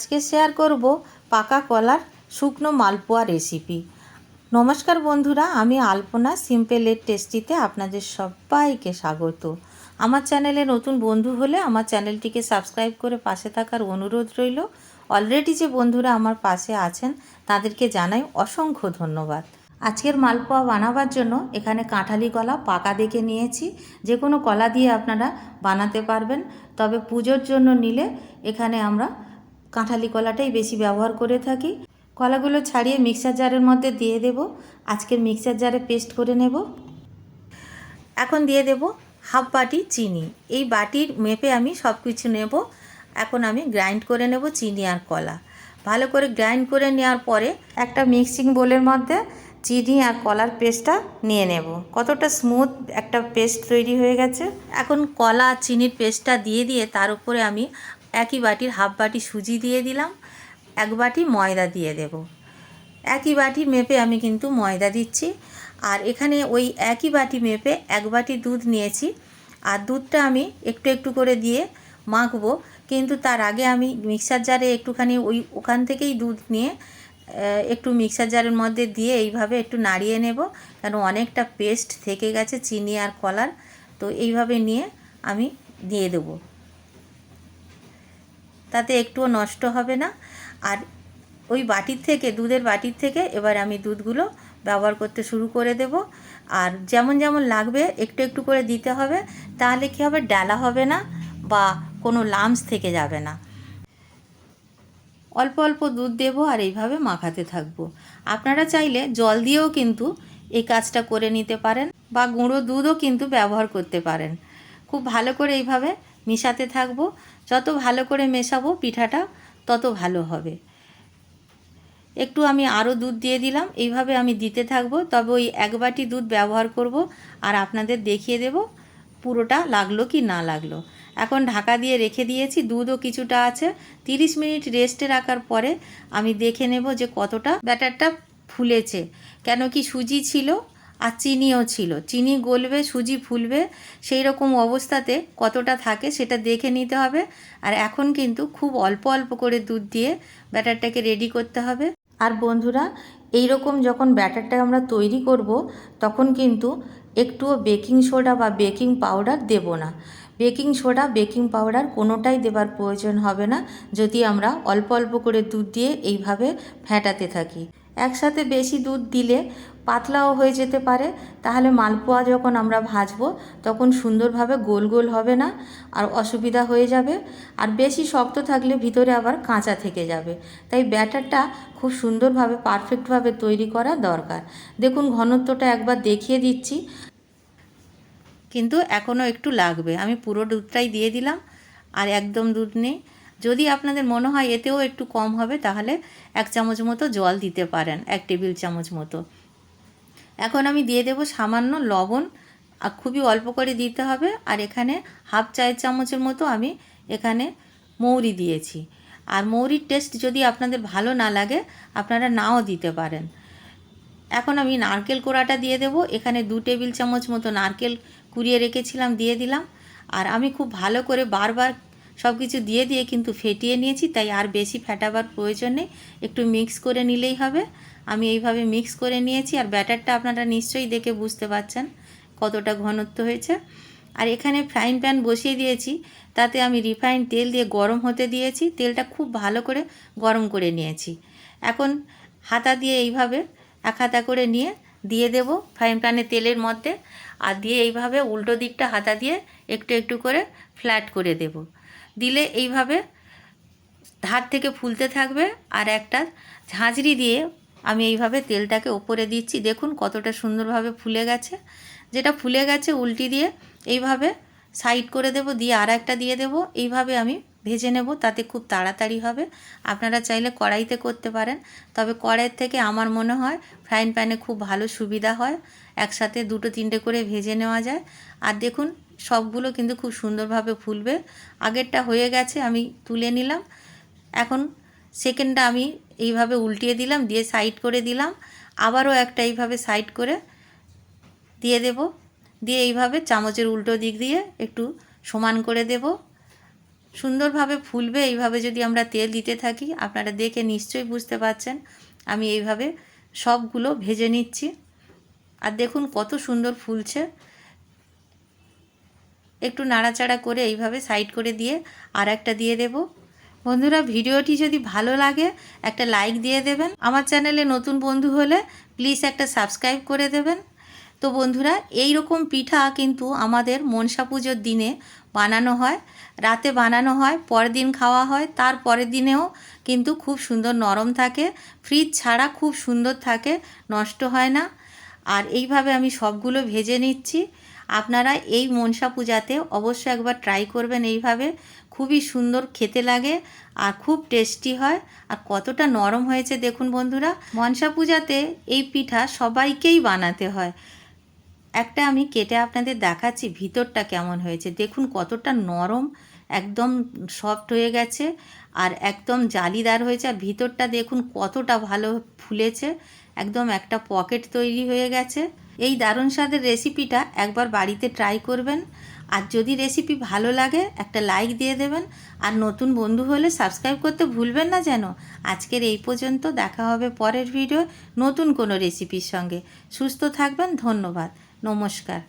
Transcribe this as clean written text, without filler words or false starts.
আজকে শেয়ার করব পাকা কলার শুকনো মালপোয়া রেসিপি। নমস্কার বন্ধুরা, আমি আলপনা সিম্পল এর টেস্টিতে আপনাদের সবাইকে স্বাগত। আমার চ্যানেলে নতুন বন্ধু হলে আমার চ্যানেলটিকে সাবস্ক্রাইব করে পাশে থাকার অনুরোধ রইল। অলরেডি যে বন্ধুরা আমার পাশে আছেন তাদেরকে জানাই অসংখ্য ধন্যবাদ। আজকের মালপোয়া বানাবার জন্য এখানে কাঁঠালি কলা পাকা দেখে নিয়েছি। যে কোনো কলা দিয়ে আপনারা বানাতে পারবেন, তবে পুজোর জন্য নিলে এখানে আমরা কাঁঠালি কলাটাই বেশি ব্যবহার করে থাকি। কলাগুলো ছাড়িয়ে মিক্সার জারের মধ্যে দিয়ে দেব। আজকের মিক্সার জারে পেস্ট করে নেব। এখন দিয়ে দেব হাফ বাটি চিনি। এই বাটির মেপে আমি সব কিছু নেব। এখন আমি গ্রাইন্ড করে নেব চিনি আর কলা। ভালো করে গ্রাইন্ড করে নেওয়ার পরে একটা মিক্সিং বোলের মধ্যে চিনি আর কলার পেস্টটা নিয়ে নেব। কতটা স্মুথ একটা পেস্ট তৈরি হয়ে গেছে। এখন কলা আর চিনির পেস্টটা দিয়ে তার উপরে আমি একই বাটির হাফ বাটি সুজি দিয়ে দিলাম, এক বাটি ময়দা দিয়ে দেব। একই বাটি মেপে আমি কিন্তু ময়দা দিচ্ছি। আর এখানে ওই একই বাটি মেপে এক বাটি দুধ নিয়েছি। আর দুধটা আমি একটু একটু করে দিয়ে মাখবো, কিন্তু তার আগে আমি মিক্সার জারে একটুখানি ওখান থেকেই দুধ নিয়ে একটু মিক্সার জারের মধ্যে দিয়ে এইভাবে একটু নাড়িয়ে নেব, কারণ অনেকটা পেস্ট থেকে গেছে চিনি আর কলার। তো এইভাবে নিয়ে আমি দিয়ে দেবো, তাতে একটুও নষ্ট হবে না। আর ওই বাটির থেকে, দুধের বাটির থেকে এবার আমি দুধগুলো ব্যবহার করতে শুরু করে দেব। আর যেমন যেমন লাগবে একটু একটু করে দিতে হবে, তাহলে কী হবে, ডালা হবে না বা কোনো লামস থেকে যাবে না। অল্প অল্প দুধ দেব আর এইভাবে মাখাতে থাকবো। আপনারা চাইলে জল দিয়েও কিন্তু এই কাজটা করে নিতে পারেন, বা গুঁড়ো দুধও কিন্তু ব্যবহার করতে পারেন। খুব ভালো করে এইভাবে মেশাতে থাকবো। যত ভালো করে মেশাবো পিঠাটা তত ভালো হবে। একটু আমি আরও দুধ দিয়ে দিলাম। এইভাবে আমি দিতে থাকবো, তবে ওই এক বাটি দুধ ব্যবহার করব আর আপনাদের দেখিয়ে দেব পুরোটা লাগলো কি না লাগলো। এখন ঢাকা দিয়ে রেখে দিয়েছি, দুধও কিছুটা আছে। 30 মিনিট রেস্টে রাখার পরে আমি দেখে নেব যে কতটা ব্যাটারটা ফুলেছে। কেন কি সুজি ছিল আর চিনিও ছিল, চিনি গলবে সুজি ফুলবে, সেই রকম অবস্থাতে কতটা থাকে সেটা দেখে নিতে হবে। আর এখন কিন্তু খুব অল্প অল্প করে দুধ দিয়ে ব্যাটারটাকে রেডি করতে হবে। আর বন্ধুরা, এই রকম যখন ব্যাটারটা আমরা তৈরি করব তখন কিন্তু একটুও বেকিং সোডা বা বেকিং পাউডার দেব না। বেকিং সোডা, বেকিং পাউডার কোনোটাই দেবার প্রয়োজন হবে না যদি আমরা অল্প অল্প করে দুধ দিয়ে এইভাবে ফেটাতে থাকি। একসাথে বেশি দুধ দিলে পাতলাও হয়ে যেতে পারে, তাহলে মালপোয়া যখন আমরা ভাজবো তখন সুন্দরভাবে গোল গোল হবে না আর অসুবিধা হয়ে যাবে। আর বেশি শক্ত থাকলে ভিতরে আবার কাঁচা থেকে যাবে। তাই ব্যাটারটা খুব সুন্দরভাবে পারফেক্টভাবে তৈরি করা দরকার। দেখুন ঘনত্বটা একবার দেখিয়ে দিচ্ছি, কিন্তু এখনও একটু লাগবে। আমি পুরো দুধটাই দিয়ে দিলাম আর একদম দুধ নেই। যদি আপনাদের মনে হয় এতেও একটু কম হবে তাহলে 1 চামচ মতো জল দিতে পারেন, 1 টেবিল চামচ মতো। এখন আমি দিয়ে দেব সামান্য লবণ, আর খুবই অল্প করে দিতে হবে। আর এখানে হাফ চায়ের চামচের মতো আমি এখানে মৌরি দিয়েছি। আর মৌরির টেস্ট যদি আপনাদের ভালো না লাগে আপনারা নাও দিতে পারেন। এখন আমি নারকেল কোড়াটা দিয়ে দেব। এখানে 2 টেবিল চামচ মতো নারকেল কুড়িয়ে রেখেছিলাম, দিয়ে দিলাম। আর আমি খুব ভালো করে বারবার সব কিছু দিয়ে কিন্তু ফেটিয়ে নিয়েছি, তাই আর বেশি ফেটাবার প্রয়োজন নেই, একটু মিক্স করে নিলেই হবে। আমি এইভাবে মিক্স করে নিয়েছি। আর ব্যাটারটা আপনারা নিশ্চয়ই দেখে বুঝতে পারছেন কতটা ঘনত্ব হয়েছে। আর এখানে ফ্রাইং প্যান বসিয়ে দিয়েছি, তাতে আমি রিফাইন্ড তেল দিয়ে গরম হতে দিয়েছি। তেলটা খুব ভালো করে গরম করে নিয়েছি। এখন হাতা দিয়ে এইভাবে এক হাতা করে নিয়ে দিয়ে দেব ফ্রাইং প্যানে তেলের মধ্যে। আর দিয়ে এইভাবে উল্টো দিকটা হাতা দিয়ে একটু একটু করে ফ্ল্যাট করে দেব। দিলে এইভাবে ধার থেকে ফুলতে থাকবে। আর একটা ঝাঁঝরি দিয়ে আমি এইভাবে তেলটাকে ওপরে দিচ্ছি। দেখুন কতটা সুন্দরভাবে ফুলে গেছে। যেটা ফুলে গেছে উল্টি দিয়ে এইভাবে সাইড করে দেব, দিয়ে আর একটা দিয়ে দেব। এইভাবে আমি ভেজে নেব, তাতে খুব তাড়াতাড়ি হবে। আপনারা চাইলে কড়াইতে করতে পারেন, তবে কড়াইয়ের থেকে আমার মনে হয় ফ্রাইং প্যানে খুব ভালো সুবিধা হয়। একসাথে 2-3টে করে ভেজে নেওয়া যায়। আর দেখুন সবগুলো কিন্তু খুব সুন্দরভাবে ফুলবে। আগেরটা হয়ে গেছে, আমি তুলে নিলাম। এখন সেকেন্ডটা আমি এইভাবে উল্টিয়ে দিলাম, দিয়ে সাইড করে দিলাম। আবারও একটা এইভাবে সাইড করে দিয়ে দেব, দিয়ে এইভাবে চামচের উল্টো দিক দিয়ে একটু সমান করে দেব। সুন্দরভাবে ফুলবে এইভাবে যদি আমরা তেল দিতে থাকি। আপনারা দেখে নিশ্চয়ই বুঝতে পারছেন আমি এইভাবে সবগুলো ভেজে নিচ্ছি। আর দেখুন কত সুন্দর ফুলছে। একটু নাড়াচাড়া করে এইভাবে সাইড করে দিয়ে আর একটা দিয়ে দেব। বন্ধুরা, ভিডিওটি যদি ভালো লাগে একটা লাইক দিয়ে দেবেন। আমার চ্যানেলে নতুন বন্ধু হলে প্লিজ একটা সাবস্ক্রাইব করে দেবেন। তো বন্ধুরা, এই রকম পিঠা কিন্তু আমাদের মনসা পুজোর দিনে বানানো হয়, রাতে বানানো হয়, পরের দিন খাওয়া হয়, তার পরের দিনেও কিন্তু খুব সুন্দর নরম থাকে, ফ্রিজ ছাড়া খুব সুন্দর থাকে, নষ্ট হয় না। আর এইভাবে আমি সবগুলো ভেজে নিচ্ছি। আপনারা এই মনসা পূজাতে অবশ্যই একবার ট্রাই করবেন এইভাবে, খুবই সুন্দর খেতে লাগে আর খুব টেস্টি হয়। আর কতটা নরম হয়েছে দেখুন বন্ধুরা। মনসা পূজাতে এই পিঠা সবাইকেই বানাতে হয়। একটা আমি কেটে আপনাদের দেখাচ্ছি ভিতরটা কেমন হয়েছে। দেখুন কতটা নরম, একদম সফট হয়ে গেছে আর একদম জালিদার হয়েছে। আর ভিতরটা দেখুন কতটা ভালো ফুলেছে, একদম একটা পকেট তৈরি হয়ে গেছে। এই দারুণ স্বাদের রেসিপিটা একবার বাড়িতে ট্রাই করবেন। আর যদি রেসিপি ভালো লাগে একটা লাইক দিয়ে দেবেন। আর নতুন বন্ধু হলে সাবস্ক্রাইব করতে ভুলবেন না যেন। আজকের এই পর্যন্ত, দেখা হবে পরের ভিডিও নতুন কোনো রেসিপির সঙ্গে। সুস্থ থাকবেন, ধন্যবাদ, নমস্কার।